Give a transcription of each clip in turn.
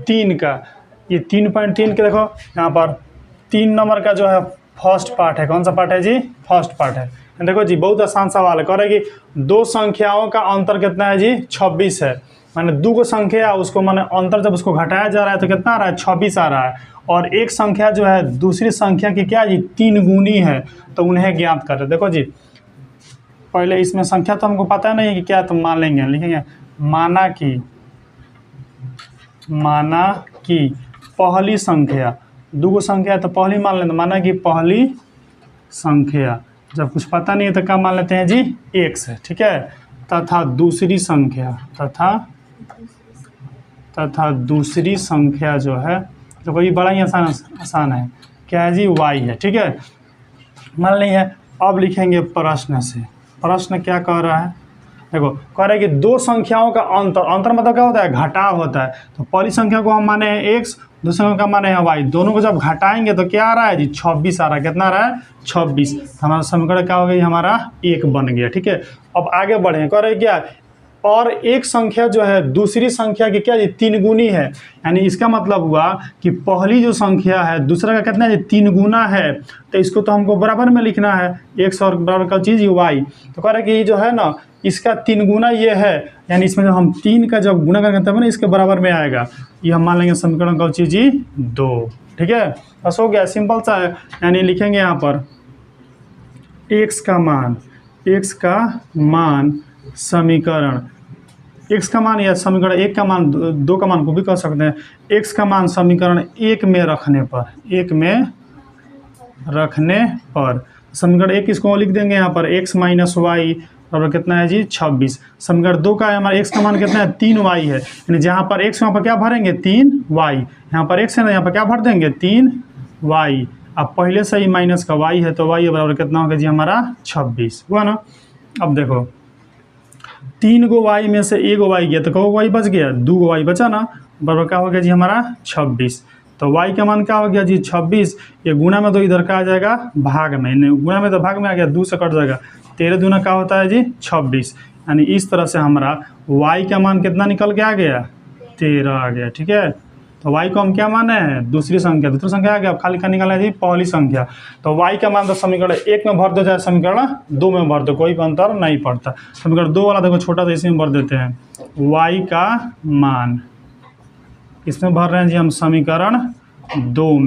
3 का, ये 3.3 के देखो यहाँ पर 3 नंबर का जो है फर्स्ट पार्ट है। कौन सा पार्ट है जी? फर्स्ट पार्ट है। देखो जी बहुत आसान सवाल है। कह रहे कि दो संख्याओं का अंतर कितना है जी? 26 है। माने दो को संख्या उसको माने अंतर जब उसको घटाया जा रहा है तो कितना आ रहा है? 26 आ रहा है। और एक संख्या जो है दूसरी संख्या की क्या जी? 3 गुनी है, तो उन्हें ज्ञात कर। देखो जी पहले इसमें संख्या तो हमको पता नहीं है कि क्या, तो मान लेंगे, लिखेंगे माना कि पहली संख्या, दो संख्या है तो पहली मान लेते, माना कि पहली संख्या, जब कुछ पता नहीं है तो क्या मान लेते हैं जी? x है, ठीक है। तथा दूसरी संख्या जो है तो कोई बड़ा ही आसान है, क्या है जी? y है, ठीक है। मान ली है। अब लिखेंगे प्रश्न से। प्रश्न क्या कह रहा है? देखो कह रहा है कि दो संख्याओं का अंतर मतलब क्या होता है? घटाव होता है। तो पहली संख्या को हम माने हैं x, दूसरी संख्या का माने हैं y, दोनों को जब घटाएंगे तो क्या आ रहा है जी? 26 आ रहा है। कितना आ रहा है? 26। हमारा समीकरण क्या हो गया? हमारा 1 बन गया, ठीक है। अब आगे बढ़े। कह रहे क्या? और एक संख्या जो है दूसरी संख्या की क्या जी? 3 गुनी है। यानी इसका मतलब हुआ कि पहली जो संख्या है दूसरा का कितना है? 3 गुना है। तो इसको तो हमको बराबर में लिखना है, x और बराबर का चीज़ y। तो कह रहे कि जो है ना इसका 3 गुना ये है, यानी इसमें जब हम 3 का जब गुना करते हैं ना इसके बराबर में आएगा। ये हम मान लेंगे समीकरण का चीज़ जी 2, ठीक है। बस हो गया, सिंपल सा है। यानी लिखेंगे यहाँ पर x का मान समीकरण, x का मान या समीकरण 1 का मान 2 का मान को भी कह सकते हैं। x का मान समीकरण 1 में रखने पर समीकरण 1 इसको लिख देंगे यहाँ पर x माइनस वाई बराबर कितना है जी? 26। समीकरण 2 का है हमारा x का मान कितना है? 3y है। यानी जहाँ पर x वहाँ पर क्या भरेंगे? 3y। यहाँ पर x है ना, यहाँ पर क्या भर देंगे? 3y। अब पहले से ही माइनस का y है तो y बराबर कितना होगा जी? हमारा 26 हुआ ना। अब देखो 3 गो y में से 1 y गया तो कहो y बच गया, 2 y बचा ना, बराबर क्या हो गया जी? हमारा 26। तो y का मान क्या हो गया जी? 26। ये गुना में तो इधर का आ जाएगा भाग में, नहीं गुना में तो भाग में आ गया, 2 से कट जाएगा। 13 दूना क्या होता है जी? 26। यानी इस तरह से हमारा y का मान कितना निकल के आ गया? 13 आ गया, ठीक है। तो y को हम क्या माने हैं? दूसरी संख्या आ गया। अब खाली का निकाला है जी पहली संख्या। तो y का मान तो समीकरण 1 में भर दो चाहे समीकरण 2 में भर दो, कोई अंतर नहीं पड़ता। समीकरण 2 वाला देखो छोटा सा इसमें भर देते हैं। y का मान इसमें भर रहे हैं जी हम समीकरण 2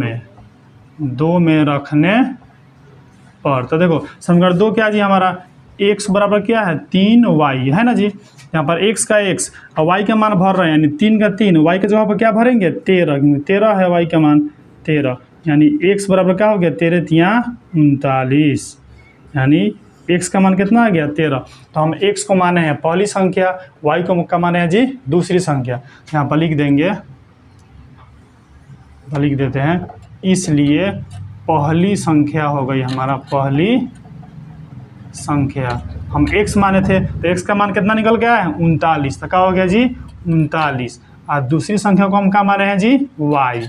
में रखने पर। तो देखो समीकरण 2 क्या जी? हमारा x बराबर क्या है? 3y है ना जी। यहाँ पर x का x और y का मान भर रहे हैं, यानी 3 का 3, y के जगह पर क्या भरेंगे? 13 है y का मान 13। यानी x बराबर क्या हो गया? 13 तिया 39। यानी x का मान कितना आ गया? 13। तो हम x को माने हैं पहली संख्या, y को का माने हैं जी दूसरी संख्या। यहाँ पर लिख देते हैं, इसलिए पहली संख्या हो गई हमारा, पहली संख्या हम x माने थे तो x का मान कितना निकल गया है? 39। तो क्या हो गया जी? 39। और दूसरी संख्या को हम क्या माने हैं जी? y।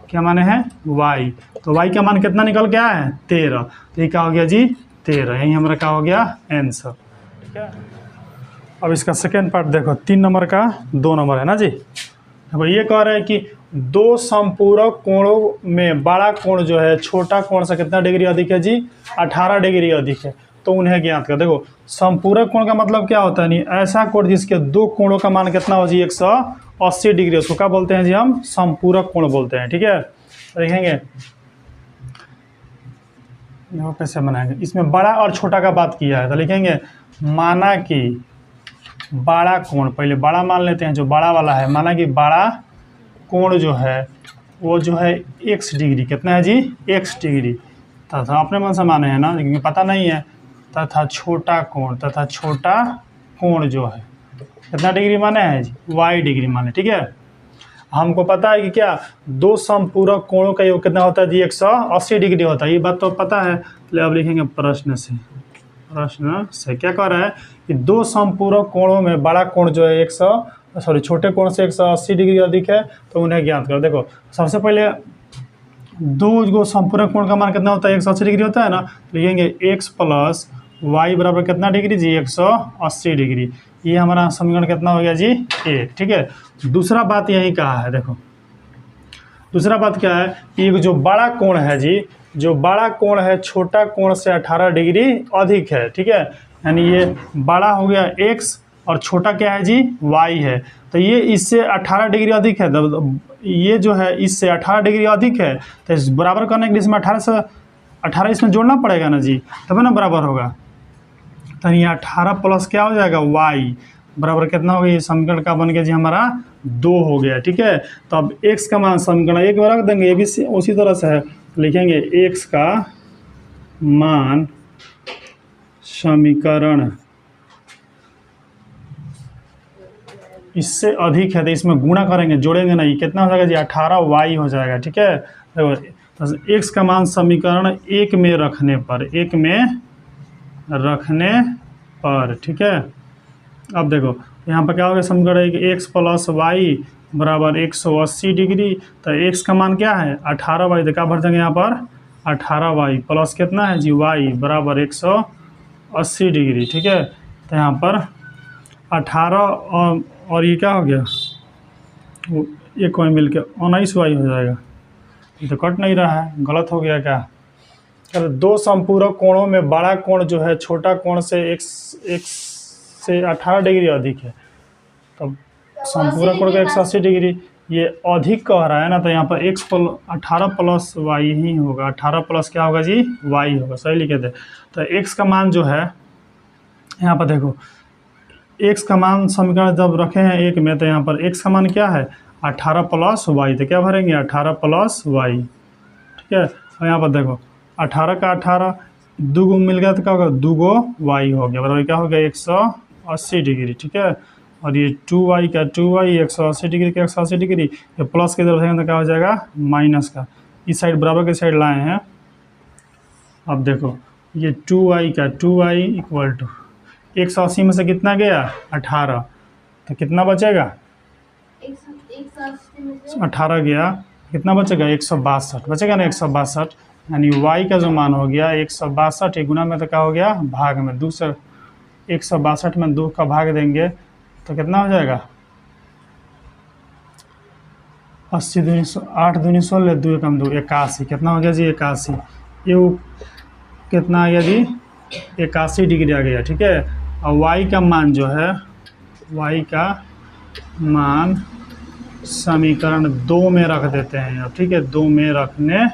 क्या माने हैं? y। तो y का मान कितना निकल गया है? 13। तो ये क्या हो गया जी? 13। यही हमारा क्या हो गया? आंसर, ठीक है। अब इसका सेकेंड पार्ट देखो, 3 नंबर का 2 नंबर है ना जी। अब ये कह रहे हैं कि दो संपूरक कोणों में बड़ा कोण जो है छोटा कोण से कितना डिग्री अधिक है जी? 18 डिग्री अधिक है, तो उन्हें ज्ञात कर। देखो संपूरक कोण का मतलब क्या होता है? नहीं ऐसा कोण जिसके दो कोणों का मान कितना हो जी? 180 डिग्री, उसको क्या बोलते हैं जी? हम संपूरक कोण बोलते हैं, ठीक है। देखेंगे देखो कैसे बनाएंगे। इसमें बड़ा और छोटा का बात किया है, तो लिखेंगे माना कि बड़ा कोण, पहले बड़ा मान लेते हैं जो बड़ा वाला है। माना कि बड़ा कोण जो है वो जो है x डिग्री, कितना है जी? x degree. तथा अपने मन से माने हैं ना, लेकिन पता नहीं है। तथा छोटा कोण जो है कितना डिग्री माने हैं जी? y डिग्री माने, ठीक है। हमको पता है कि क्या दो संपूरक कोणों का योग कितना होता है जी? 180 डिग्री होता है, ये बात तो पता है। तो अब लिखेंगे प्रश्न से क्या कह रहा है कि दो संपूरक कोणों में बड़ा कोण जो है छोटे कोण से 180 डिग्री अधिक है, तो उन्हें ज्ञात करो। देखो सबसे पहले दो संपूरक कोण का मान कितना होता है? 180 डिग्री होता है ना। लिखेंगे x प्लस y बराबर कितना डिग्री जी 180 डिग्री। ये हमारा समीकरण कितना हो गया जी 1। ठीक है, दूसरा बात यही कहा है, देखो दूसरा बात क्या है कि जो बड़ा कोण है जी, जो बड़ा कोण है छोटा कोण से 18 डिग्री अधिक है। ठीक है, यानी ये बड़ा हो गया x और छोटा क्या है जी y है, तो ये इससे 18 डिग्री अधिक है, तो ये जो है इससे 18 डिग्री अधिक है, तो इस बराबर करने के लिए इसमें 18 से 18 इसमें जोड़ना पड़ेगा ना जी, तब ना बराबर होगा। तो ये 18 प्लस क्या हो जाएगा y बराबर कितना हो गया, ये समीकरण का बन गया जी हमारा 2 हो गया। ठीक है, तो अब x का मान समीकरण एक बार रख देंगे, ये भी उसी तरह से है, लिखेंगे x का मान समीकरण इससे अधिक है तो इसमें गुणा करेंगे, जोड़ेंगे नहीं, कितना हो जाएगा जी 18y हो जाएगा। ठीक है, तो x का मान समीकरण एक में रखने पर, एक में रखने पर, ठीक है। अब देखो यहाँ पर क्या हो गया समीकरण कि x प्लस वाई बराबर 180 डिग्री, तो x का मान क्या है 18y, तो क्या भर देंगे यहाँ पर 18y प्लस कितना है जी y बराबर 180 डिग्री। ठीक है, तो यहाँ पर 18 और ये क्या हो गया, एक कोई मिल के 19y हो जाएगा। ये तो कट नहीं रहा है, गलत हो गया क्या। अगर दो संपूरक कोणों में बड़ा कोण जो है छोटा कोण से x से 18 डिग्री अधिक है, तब संपूरक कोण का 180 डिग्री ये अधिक कह रहा है ना, तो यहाँ पर 18 प्लस वाई ही होगा। 18 प्लस क्या होगा जी वाई होगा, सही लिखे थे। तो x का मान जो है यहाँ पर देखो, x का मान समीकरण जब रखे हैं एक में, तो यहाँ पर x का मान क्या है 18 प्लस वाई, तो क्या भरेंगे 18 प्लस वाई। ठीक है, और यहाँ पर देखो 18 का 18 दो गो मिल गया तो क्या होगा 2 गो वाई हो गया, बराबर क्या हो गया 180 डिग्री। ठीक है, और ये 2y का 2y 180 डिग्री का 180 डिग्री, ये प्लस की तरफ तो क्या हो जाएगा माइनस का, इस साइड बराबर के साइड लाए हैं। अब देखो ये 2y का 2y इक्वल टू 180 में से कितना गया 18, तो कितना बचेगा 18 गया, कितना बचेगा 162 बचेगा ना 162, यानी y का जो मान हो गया 162 गुना में तो क्या हो गया भाग में 2 से 162 में 2 का भाग देंगे तो कितना हो जाएगा 80 दूनी 8 दूनी 16 2 कम 2 81, कितना हो गया जी 81, ये कितना आ गया जी 81 डिग्री आ गया। ठीक है, और y का मान जो है y का मान समीकरण 2 में रख देते हैं अब। ठीक है, 2 में रखने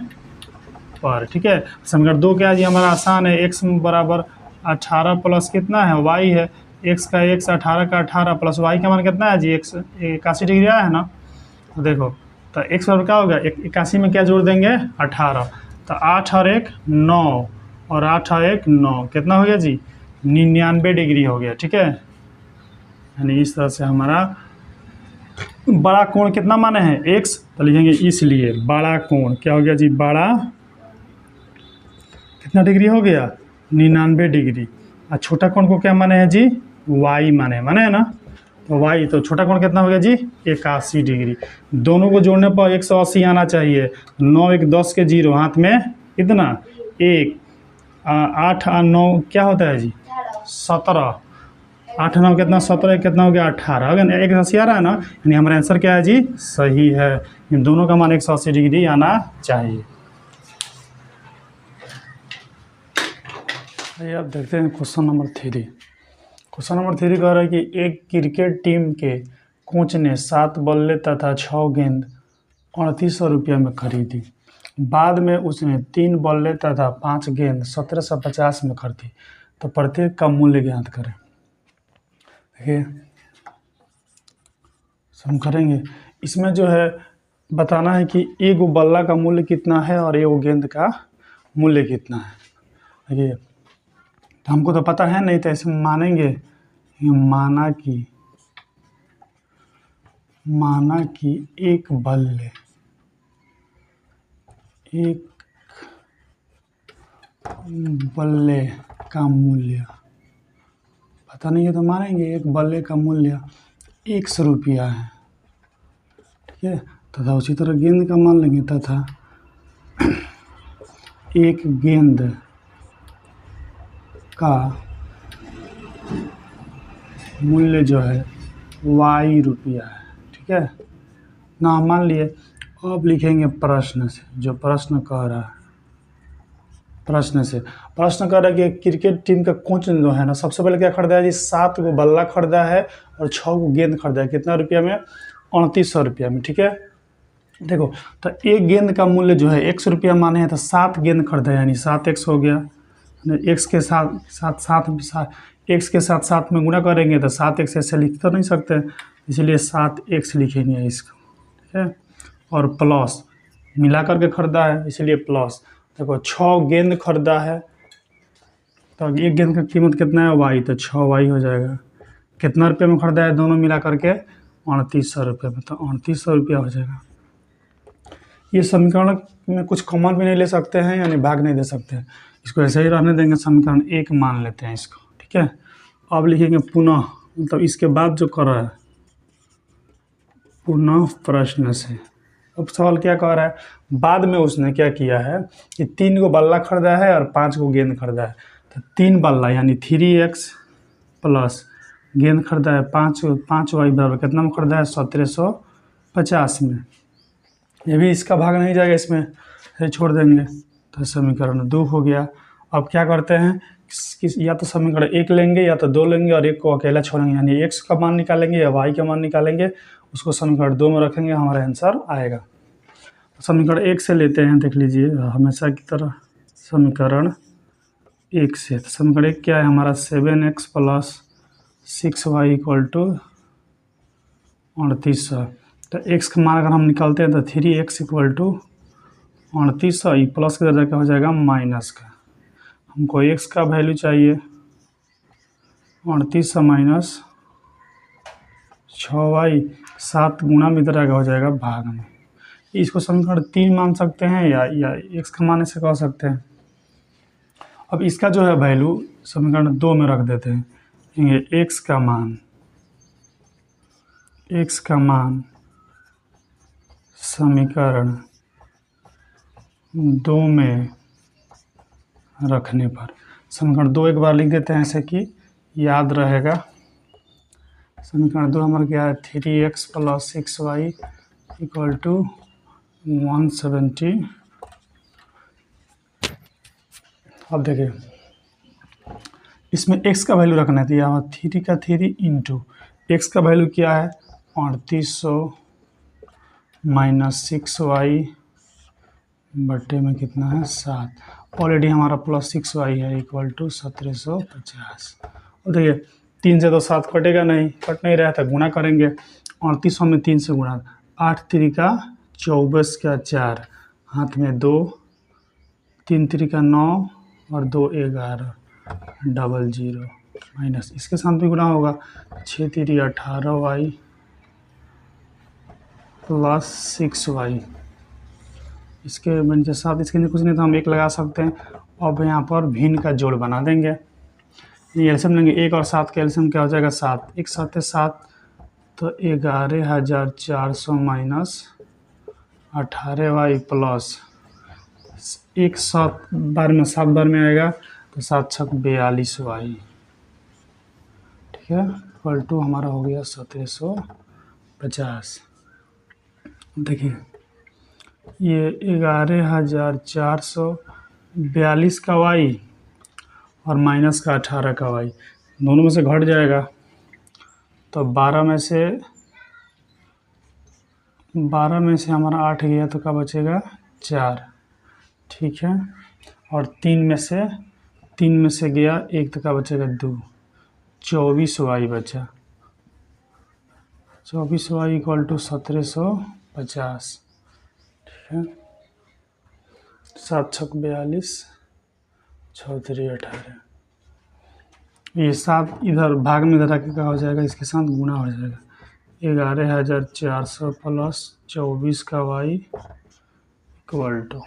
पर, ठीक है, समीकरण 2 क्या है जी हमारा आसान है, x बराबर 18 प्लस कितना है y है, x का x 18 का 18 प्लस y का मान कितना है जी 81 डिग्री आया है ना। तो देखो तो x बराबर क्या होगा 81 में क्या जोड़ देंगे 18, तो 8 और 1 9 और 8 और 1 9, कितना हो गया जी 99 डिग्री हो गया। ठीक है, यानी इस तरह से हमारा बड़ा कोण कितना माने हैं x, तो लिखेंगे इसलिए बड़ा कोण क्या हो गया जी बड़ा कितना डिग्री हो गया 99 डिग्री, और छोटा कोण को क्या माने हैं जी y माने है ना, तो y तो छोटा कोण कितना हो गया जी 81 डिग्री। दोनों को जोड़ने पर 180 आना चाहिए, 9 1 10 के 0 हाथ में कितना 1 8 और 9 क्या होता है जी 17, 8 9 कितना 17 कितना हो गया 18, अगर 180 आ रहा है ना, यानी हमारा आंसर क्या है जी सही है, इन दोनों का मान 180 डिग्री आना चाहिए। अब देखते हैं क्वेश्चन नंबर 3। क्वेश्चन नंबर 3 कह रहा है कि एक क्रिकेट टीम के कोच ने 7 बल्ले तथा 6 गेंद 3800 रुपये में खरीदी, बाद में उसने 3 बल्ले तथा 5 गेंद 1750 में खरीदी, तो प्रत्येक का मूल्य ज्ञात करें। देखिए हम करेंगे, इसमें जो है बताना है कि एक बल्ला का मूल्य कितना है और एक गेंद का मूल्य कितना है। देखिए तो हमको तो पता है नहीं, तो ऐसे मानेंगे माना कि एक बल्ले का मूल्य पता नहीं है, तो मानेंगे एक बल्ले का मूल्य 100 रुपया है। ठीक है, तथा उसी तरह गेंद का मान लेंगे, तथा एक गेंद का मूल्य जो है y रुपया है, ठीक है ना। मान लिए अब लिखेंगे प्रश्न से, जो प्रश्न कह रहा है, प्रश्न कह रहा है कि क्रिकेट टीम का कोच जो है ना, सबसे पहले क्या खरीदा है जी, 7 गो बल्ला खरीदा है और 6 गो गेंद खरीदा है। कितना रुपया में? 3800 रुपया में, ठीक है। देखो तो एक गेंद का मूल्य जो है 100 रुपया माने हैं, तो 7 गेंद खरीदा है, यानी 7x हो गया। एक्स के साथ साथ साथ एक्स के साथ साथ में गुणा करेंगे तो 7x ऐसे लिख तो नहीं सकते, इसलिए 7x लिखेंगे इसको, ठीक है। और प्लस मिला करके खरीदा है, इसलिए प्लस। देखो 6 गेंद खरीदा है, तो एक गेंद का कीमत कितना है y, तो 6y हो जाएगा। कितना रुपये में खरीदा है दोनों मिला करके? 3800 रुपये में, तो 3800 रुपया हो जाएगा। ये समीकरण में कुछ कॉमन भी नहीं ले सकते हैं, यानी भाग नहीं दे सकते हैं, इसको ऐसे ही रहने देंगे। समीकरण 1 मान लेते हैं इसको, ठीक है। अब लिखेंगे पुनः, मतलब इसके बाद जो कर रहा है पुनः प्रश्न से। अब सवाल क्या कह रहा है, बाद में उसने क्या किया है कि 3 गो बल्ला खरीदा है और 5 गो गेंद खरीदा है, तो 3 बल्ला यानी 3x प्लस गेंद खरीदा है 5y बराबर कितना में खरीदा है? 1750 में। ये भी इसका भाग नहीं जाएगा, इसमें से छोड़ देंगे, तो समीकरण 2 हो गया। अब क्या करते हैं, या तो समीकरण 1 लेंगे या तो 2 लेंगे और 1 को अकेला छोड़ेंगे, यानी x का मान निकालेंगे या y का मान निकालेंगे, उसको समीकरण 2 में रखेंगे, हमारा आंसर आएगा। समीकरण 1 से लेते हैं, देख लीजिए हमेशा की तरह समीकरण 1 से। तो समीकरण 1 क्या है हमारा? 7x plus 6y equal to 3800। तो x का मान अगर हम निकालते हैं तो 3x इक्वल टू 3800, प्लस की जगह क्या हो जाएगा? माइनस का। हमको x का वैल्यू चाहिए 3800 माइनस 6y, 7 गुना में इधर हो जाएगा भाग में। इसको समीकरण 3 मान सकते हैं या x का मान से कह सकते हैं। अब इसका जो है वैल्यू समीकरण 2 में रख देते हैं, ये x का मान समीकरण 2 में रखने पर, समीकरण 2 एक बार लिख देते हैं ऐसे कि याद रहेगा। समीकरण 2 हमारा क्या है? 3x plus 6y equal to 170। अब देखिए इसमें x का वैल्यू रखना है, तो यहाँ 3 का 3 इंटू x का वैल्यू क्या है? 3800 माइनस 6y बट्टे में कितना है? 7। ऑलरेडी हमारा प्लस 6y है इक्वल टू 1750। और देखिए 3 से तो 7 कटेगा नहीं, कट नहीं रहा था, गुणा करेंगे 3800 में 3 से गुणा, 8 त्रिका 24 का 4, हाथ में 2, 3 त्रिका 9 और 2 11, 00 माइनस इसके साथ भी गुणा होगा, 6 3 18y प्लस 6y। इसके के साथ इसके लिए कुछ नहीं तो हम 1 लगा सकते हैं। अब यहाँ पर भिन्न का जोड़ बना देंगे, ये एल्सियम लेंगे, 1 और 7 का एल्सियम क्या हो जाएगा? 7, एक साथ है 7, तो 11400 माइनस 18y प्लस 1 7 बार में 7 बार में आएगा, तो 7 छक 42y, ठीक है, इक्वल टू हमारा हो गया 1750। देखिए ये 11442 का y और माइनस का 18 का y, दोनों में से घट जाएगा, तो 12 में से हमारा 8 गया तो क्या बचेगा? 4, ठीक है। और 3 में से गया 1 तो क्या बचेगा? 2, 24y बचा, 24y इक्वल टू 1750, ठीक है। 7 छक 42, 6 3 18, ये 7 इधर भाग में इधर आके क्या हो जाएगा? इसके साथ गुणा हो जाएगा, 11400 प्लस 24 का y इक्वल टू,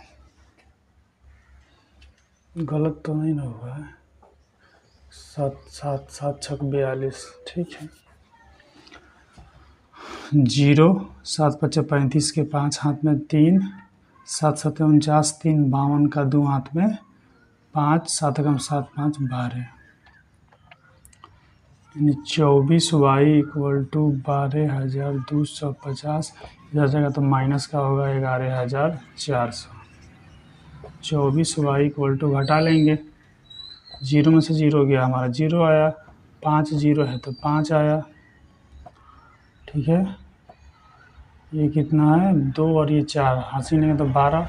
गलत तो नहीं ना हुआ है? 7 छक 42, ठीक है। 0 7 5 35 के 5 हाथ में 3, 7 7 49 3 52 का 2 हाथ में 5, 7 कम 7 5 12, यानी 24y इक्वल टू 12,250। इधर जगह तो माइनस का होगा 11,400। 24y इक्वल टू घटा लेंगे, जीरो में से जीरो गया हमारा जीरो आया, 5 जीरो है तो 5 आया। ठीक है, ये कितना है 2 और ये 4 हंसी लेंगे तो 12,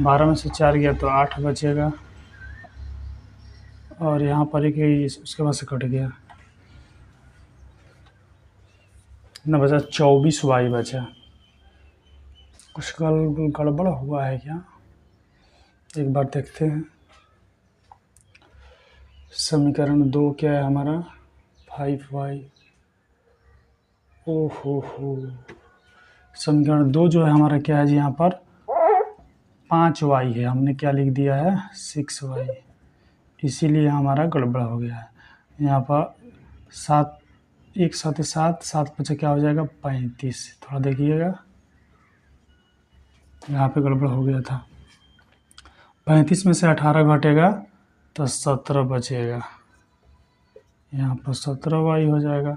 12 में से 4 गया तो 8 बचेगा, और यहाँ पर एक उसके बाद से कट गया ना, बचा 24y बचा। कुछ गड़बड़ हुआ है क्या, एक बार देखते हैं। समीकरण 2 क्या है हमारा 5y। ओहो हो, समीकरण 2 जो है हमारा क्या है जी, यहाँ पर 5y है, हमने क्या लिख दिया है 6y, इसीलिए हमारा गड़बड़ हो गया है। यहाँ पर 7 एक साथ 7 7 बचा क्या हो जाएगा 35। थोड़ा देखिएगा, यहाँ पे गड़बड़ हो गया था। 35 में से 18 घटेगा तो 17 बचेगा, यहाँ पर 17y हो जाएगा।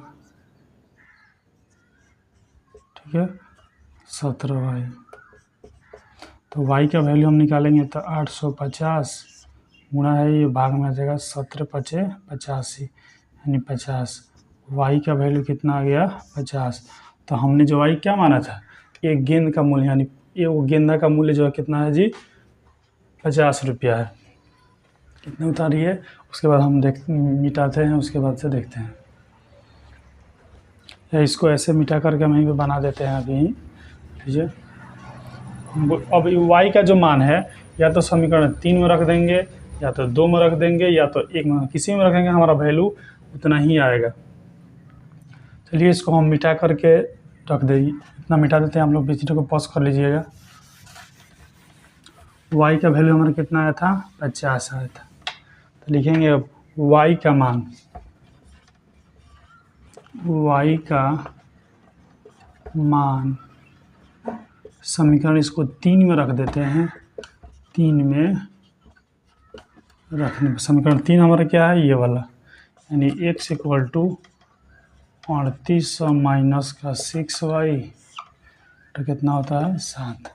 ठीक है, 17y, तो y का वैल्यू हम निकालेंगे तो 850 गुणा है, ये भाग में आ जाएगा 17 पचे 85 यानी 50। y का वैल्यू कितना आ गया 50। तो हमने जो y क्या माना था, एक गेंद का मूल्य, यानी ये वो गेंदा का मूल्य जो है कितना है जी 50 रुपया है। कितने उतारिए, उसके बाद हम मिटाते हैं, उसके बाद से देखते हैं, या इसको ऐसे मिटा करके हम यहीं पे बना देते हैं अभी। ठीक है, अब y का जो मान है या तो समीकरण 3 में रख देंगे, या तो 2 में रख देंगे, या तो 1 में, किसी में रखेंगे हमारा वैल्यू उतना ही आएगा। चलिए इसको हम मिटा करके रख देंगे, इतना मिटा देते हैं हम लोग, वीडियो को पॉज कर लीजिएगा। y का वैल्यू हमारा कितना आया था 50 आया था, तो लिखेंगे अब y का मान, y का मान समीकरण इसको 3 में रख देते हैं, 3 में रखने, समीकरण 3 हमारा क्या है ये वाला, यानी x इक्वल टू 3800 माइनस का 6y तो कितना होता है 7।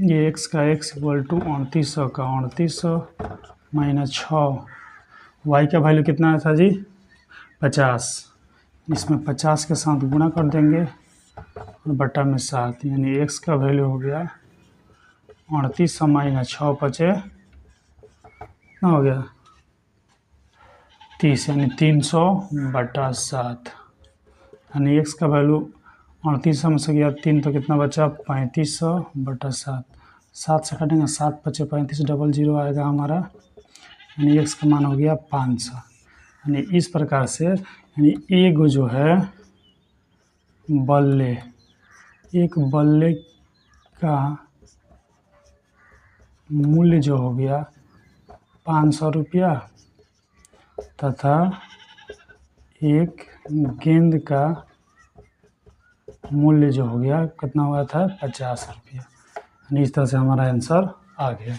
ये x का x इक्वल टू 3800 का 3800 माइनस 6, y का वैल्यू कितना था जी 50, इसमें 50 के साथ गुणा कर देंगे और बटा में 7, यानी x का वैल्यू हो गया 3800 माइनस 6 पचे कितना हो गया 30, यानी 300 बटा 7, यानी x का वैल्यू 3800 में से गया 3 तो कितना बचा 3500 बटा 7, 7 से कटेंगे 7 बचे 35, डबल जीरो आएगा हमारा, यानी x का मान हो गया 500। यानी इस प्रकार से, यानी एक जो है बल्ले, एक बल्ले का मूल्य जो हो गया 500 रुपया, तथा एक गेंद का मूल्य जो हो गया कितना हुआ था 50 रुपया। यानी इस तरह से हमारा आंसर आ गया।